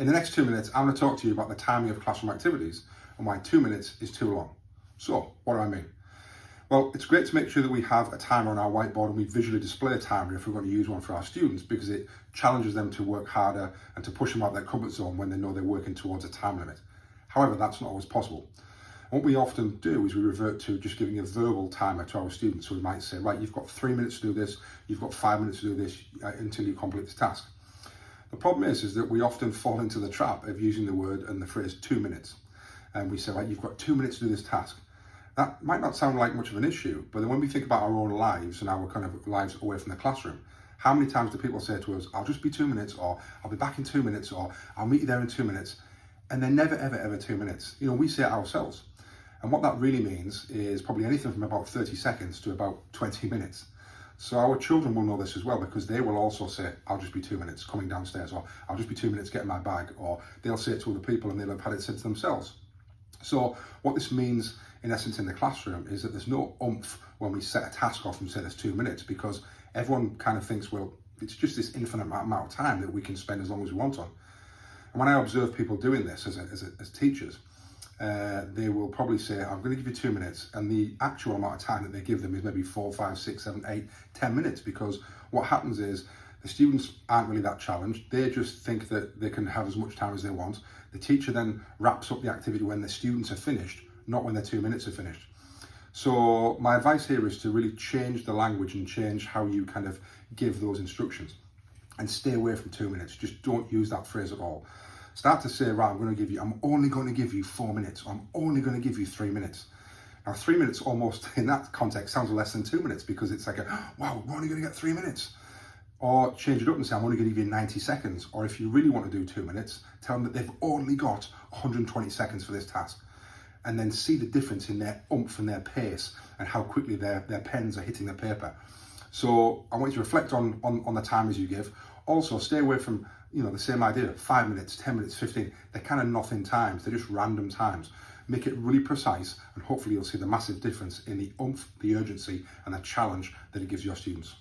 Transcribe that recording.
In the next 2 minutes, I'm going to talk to you about the timing of classroom activities and why 2 minutes is too long. So, what do I mean? Well, it's great to make sure that we have a timer on our whiteboard and we visually display a timer if we're going to use one for our students, because it challenges them to work harder and to push them out of their comfort zone when they know they're working towards a time limit. However, that's not always possible. What we often do is we revert to just giving a verbal timer to our students. So we might say, right, you've got 3 minutes to do this, you've got 5 minutes to do this until you complete this task. The problem is that we often fall into the trap of using the word and the phrase 2 minutes. And we say, right, you've got 2 minutes to do this task. That might not sound like much of an issue, but then when we think about our own lives and our kind of lives away from the classroom, how many times do people say to us, I'll just be 2 minutes, or I'll be back in 2 minutes, or I'll meet you there in 2 minutes. And they're never, ever, ever 2 minutes. You know, we say it ourselves. And what that really means is probably anything from about 30 seconds to about 20 minutes. So our children will know this as well, because they will also say, I'll just be 2 minutes coming downstairs, or I'll just be 2 minutes getting my bag, or they'll say it to other people and they'll have had it said to themselves. So what this means in essence in the classroom is that there's no oomph when we set a task off and say there's 2 minutes, because everyone kind of thinks, well, it's just this infinite amount of time that we can spend as long as we want on. And when I observe people doing this as teachers, they will probably say, I'm going to give you 2 minutes, and the actual amount of time that they give them is maybe 4, 5, 6, 7, 8, 10 minutes, because what happens is the students aren't really that challenged. They just think that they can have as much time as they want. The teacher then wraps up the activity when the students are finished, not when their 2 minutes are finished. So my advice here is to really change the language and change how you kind of give those instructions, and stay away from 2 minutes. Just don't use that phrase at all. Start to say, right, I'm only going to give you 4 minutes. I'm only going to give you 3 minutes. Now, 3 minutes almost in that context sounds less than 2 minutes, because it's like, wow, we're only going to get 3 minutes. Or change it up and say, I'm only going to give you 90 seconds. Or if you really want to do 2 minutes, tell them that they've only got 120 seconds for this task. And then see the difference in their oomph and their pace and how quickly their pens are hitting the paper. So I want you to reflect on the timers you give. Also, stay away from, the same idea, 5 minutes, 10 minutes, 15. They're kind of nothing times. They're just random times. Make it really precise, and hopefully you'll see the massive difference in the oomph, the urgency, and the challenge that it gives your students.